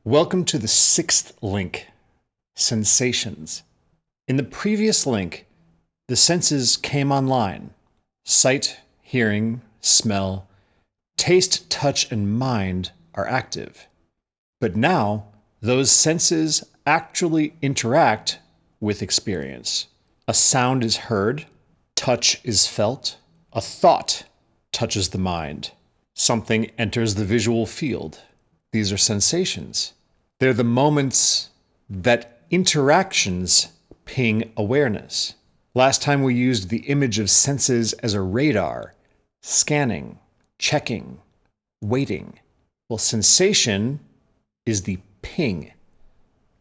Welcome to the sixth link, sensations. In the previous link, the senses came online. Sight, hearing, smell, taste, touch, and mind are active. But now, those senses actually interact with experience. A sound is heard, touch is felt, a thought touches the mind, something enters the visual field. These are sensations. They're the moments that interactions ping awareness. Last time we used the image of senses as a radar, scanning, checking, waiting. Well, sensation is the ping,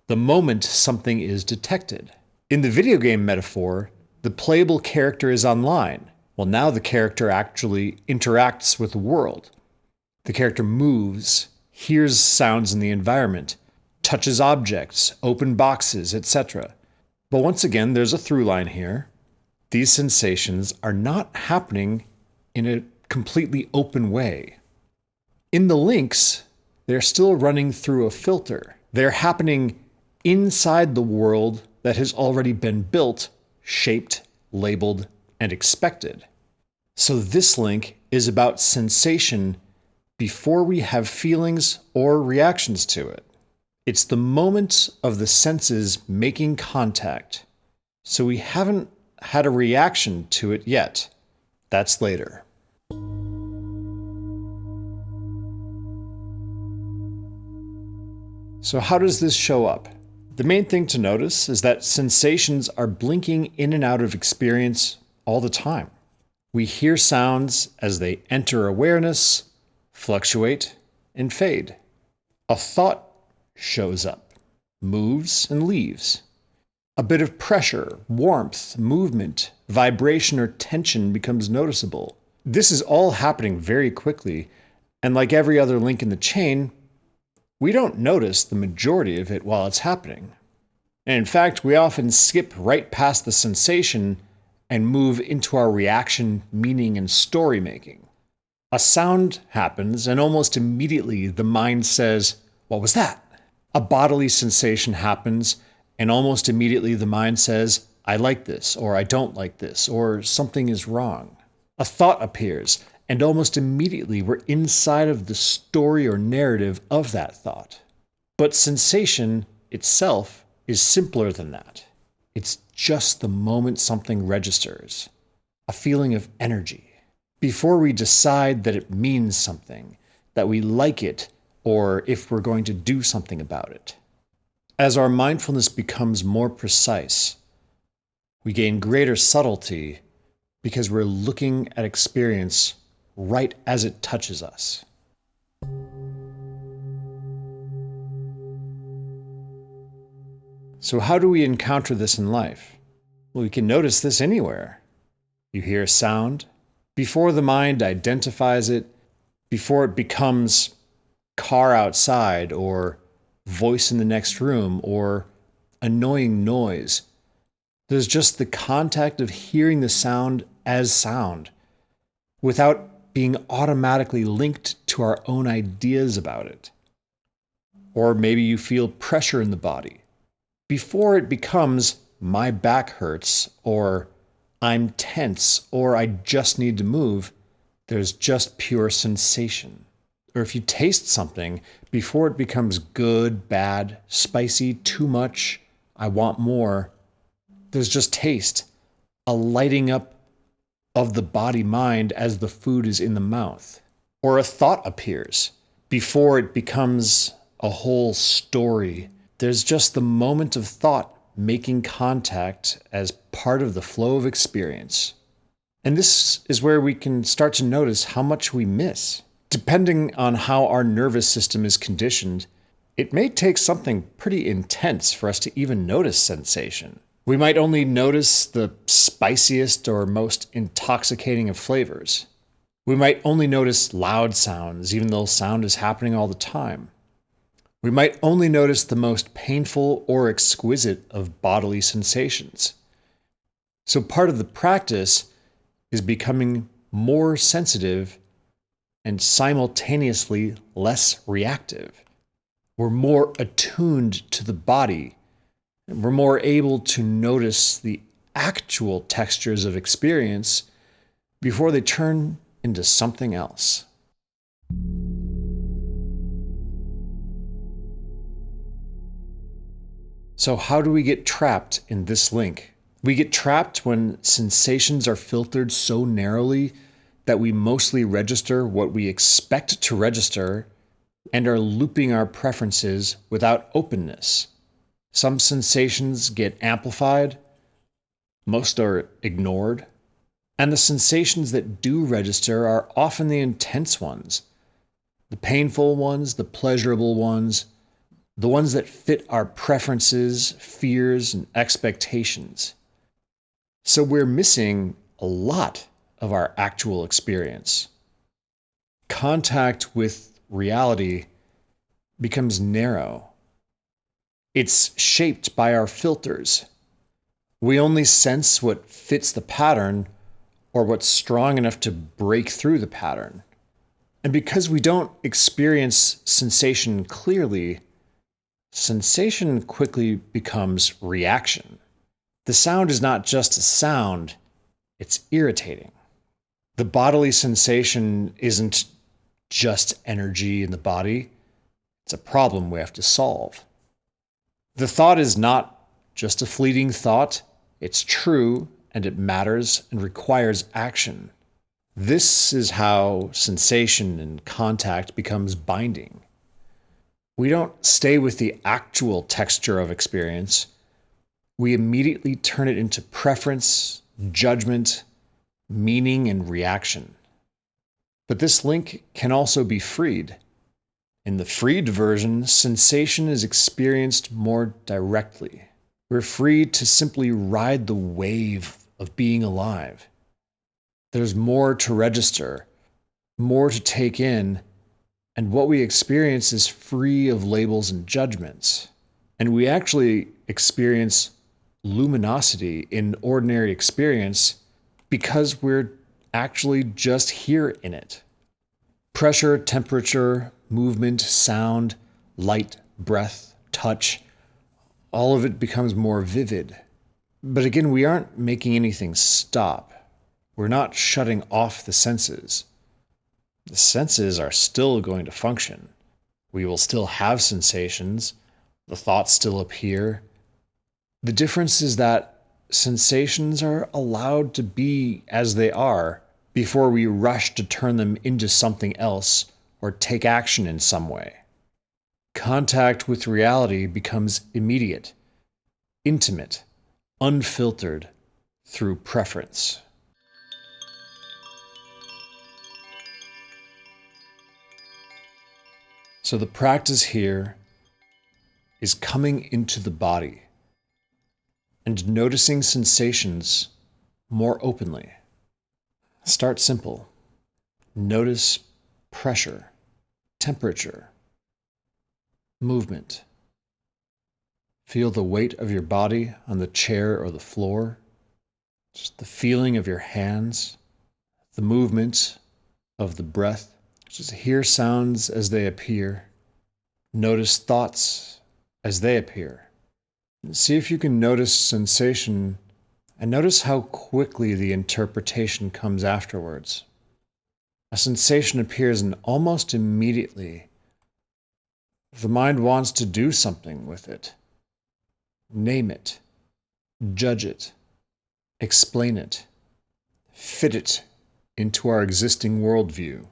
the moment something is detected. In the video game metaphor, the playable character is online. Well, now the character actually interacts with the world. The character moves, hears sounds in the environment, touches objects, open boxes, etc. But once again, there's a through line here. These sensations are not happening in a completely open way. In the links, they're still running through a filter. They're happening inside the world that has already been built, shaped, labeled, and expected. So this link is about sensation before we have feelings or reactions to it. It's the moment of the senses making contact. So we haven't had a reaction to it yet. That's later. So how does this show up? The main thing to notice is that sensations are blinking in and out of experience all the time. We hear sounds as they enter awareness, fluctuate, and fade. A thought shows up, moves, and leaves. A bit of pressure, warmth, movement, vibration, or tension becomes noticeable. This is all happening very quickly, and like every other link in the chain, we don't notice the majority of it while it's happening. And in fact, we often skip right past the sensation and move into our reaction, meaning, and story making. A sound happens, and almost immediately the mind says, "What was that?" A bodily sensation happens, and almost immediately the mind says, "I like this," or "I don't like this," or "something is wrong." A thought appears, and almost immediately we're inside of the story or narrative of that thought. But sensation itself is simpler than that. It's just the moment something registers, a feeling of energy. Before we decide that it means something, that we like it, or if we're going to do something about it. As our mindfulness becomes more precise, we gain greater subtlety because we're looking at experience right as it touches us. So how do we encounter this in life? Well, we can notice this anywhere. You hear a sound. Before the mind identifies it, before it becomes car outside or voice in the next room or annoying noise, there's just the contact of hearing the sound as sound without being automatically linked to our own ideas about it. Or maybe you feel pressure in the body. Before it becomes "my back hurts" or "I'm tense" or "I just need to move," there's just pure sensation. Or if you taste something, before it becomes good, bad, spicy, too much, "I want more," there's just taste, a lighting up of the body-mind as the food is in the mouth. Or a thought appears. Before it becomes a whole story, there's just the moment of thought making contact as part of the flow of experience. And this is where we can start to notice how much we miss. Depending on how our nervous system is conditioned, it may take something pretty intense for us to even notice sensation. We might only notice the spiciest or most intoxicating of flavors. We might only notice loud sounds, even though sound is happening all the time. We might only notice the most painful or exquisite of bodily sensations. So part of the practice is becoming more sensitive and simultaneously less reactive. We're more attuned to the body. And we're more able to notice the actual textures of experience before they turn into something else. So how do we get trapped in this link? We get trapped when sensations are filtered so narrowly that we mostly register what we expect to register and are looping our preferences without openness. Some sensations get amplified, most are ignored, and the sensations that do register are often the intense ones, the painful ones, the pleasurable ones, the ones that fit our preferences, fears, and expectations. So we're missing a lot of our actual experience. Contact with reality becomes narrow. It's shaped by our filters. We only sense what fits the pattern or what's strong enough to break through the pattern. And because we don't experience sensation clearly, sensation quickly becomes reaction. The sound is not just a sound, it's irritating. The bodily sensation isn't just energy in the body, it's a problem we have to solve. The thought is not just a fleeting thought, it's true and it matters and requires action. This is how sensation and contact becomes binding. We don't stay with the actual texture of experience. We immediately turn it into preference, judgment, meaning, and reaction. But this link can also be freed. In the freed version, sensation is experienced more directly. We're free to simply ride the wave of being alive. There's more to register, more to take in, and what we experience is free of labels and judgments. And we actually experience luminosity in ordinary experience because we're actually just here in it. Pressure, temperature, movement, sound, light, breath, touch, all of it becomes more vivid. But again, we aren't making anything stop. We're not shutting off the senses. The senses are still going to function. We will still have sensations. The thoughts still appear. The difference is that sensations are allowed to be as they are before we rush to turn them into something else or take action in some way. Contact with reality becomes immediate, intimate, unfiltered through preference. So the practice here is coming into the body and noticing sensations more openly. Start simple. Notice pressure, temperature, movement. Feel the weight of your body on the chair or the floor, just the feeling of your hands, the movement of the breath. Just hear sounds as they appear. Notice thoughts as they appear. And see if you can notice sensation and notice how quickly the interpretation comes afterwards. A sensation appears and almost immediately the mind wants to do something with it. Name it, judge it, explain it, fit it into our existing worldview.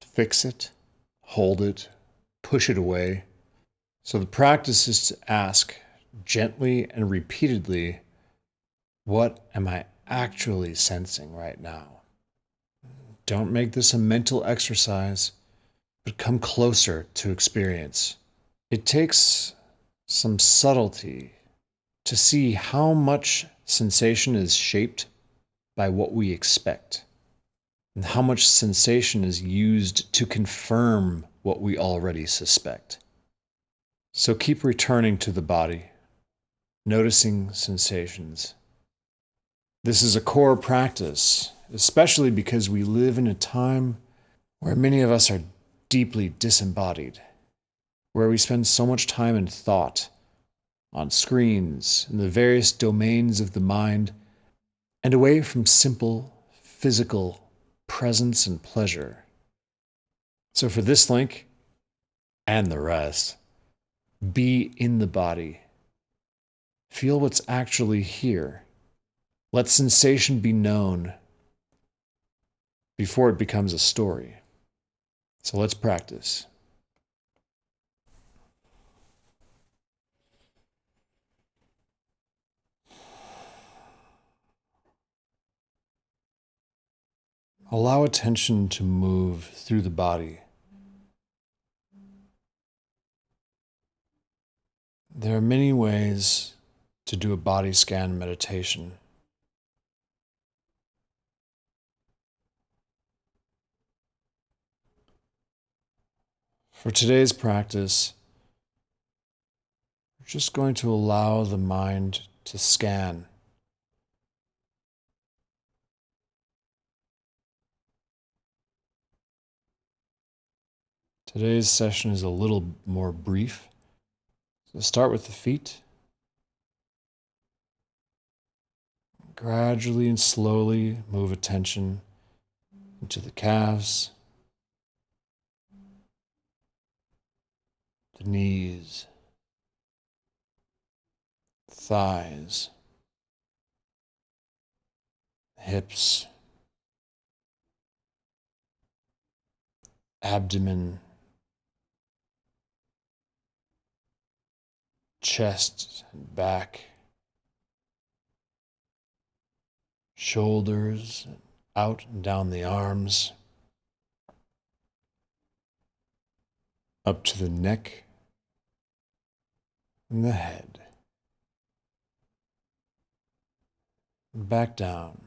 Fix it, hold it, push it away. So the practice is to ask gently and repeatedly, what am I actually sensing right now? Don't make this a mental exercise, but come closer to experience. It takes some subtlety to see how much sensation is shaped by what we expect, and how much sensation is used to confirm what we already suspect. So keep returning to the body, noticing sensations. This is a core practice, especially because we live in a time where many of us are deeply disembodied. where we spend so much time in thought, on screens, in the various domains of the mind, and away from simple, physical presence and pleasure. So for this link, and the rest, be in the body. Feel what's actually here. Let sensation be known before it becomes a story. So let's practice. Allow attention to move through the body. There are many ways to do a body scan meditation. For today's practice, we're just going to allow the mind to scan. Today's session is a little more brief. So start with the feet. Gradually and slowly move attention into the calves, the knees, thighs, hips, abdomen, chest and back, shoulders, out and down the arms, up to the neck and the head, back down.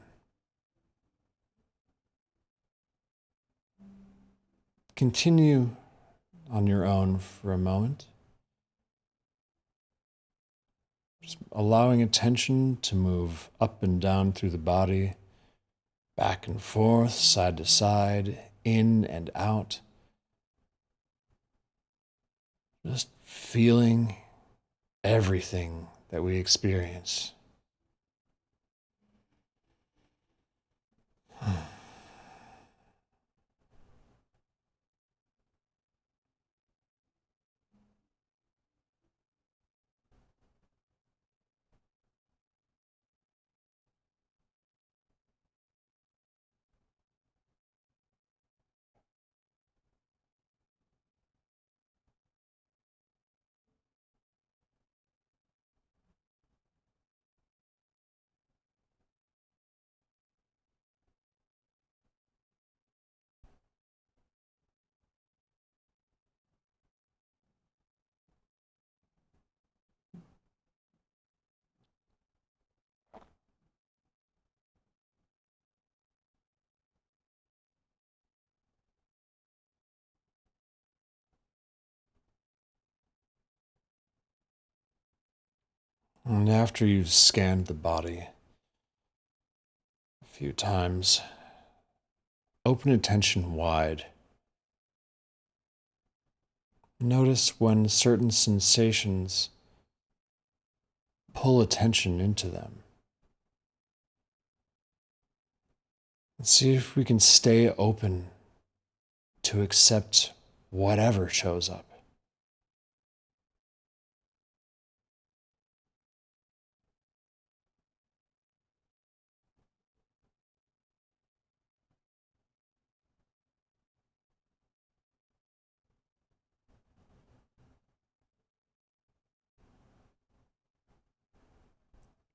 Continue on your own for a moment, just allowing attention to move up and down through the body, back and forth, side to side, in and out. Just feeling everything that we experience. And after you've scanned the body a few times, open attention wide. Notice when certain sensations pull attention into them. And see if we can stay open to accept whatever shows up.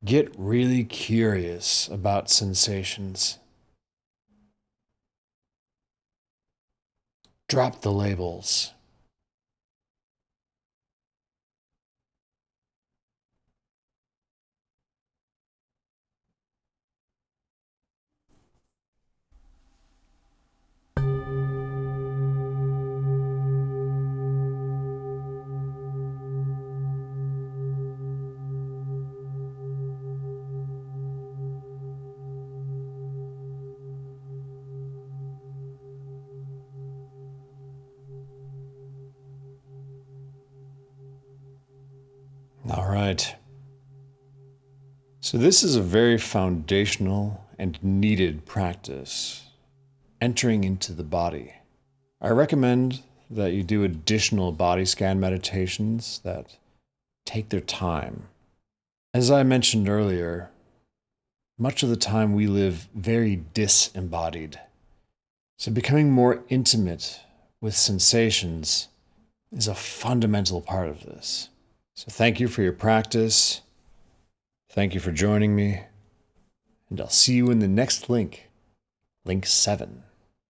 Get really curious about sensations. Drop the labels. All right. So this is a very foundational and needed practice, entering into the body. I recommend that you do additional body scan meditations that take their time. As I mentioned earlier, much of the time we live very disembodied. So becoming more intimate with sensations is a fundamental part of this. So thank you for your practice. Thank you for joining me. And I'll see you in the next link, link 7.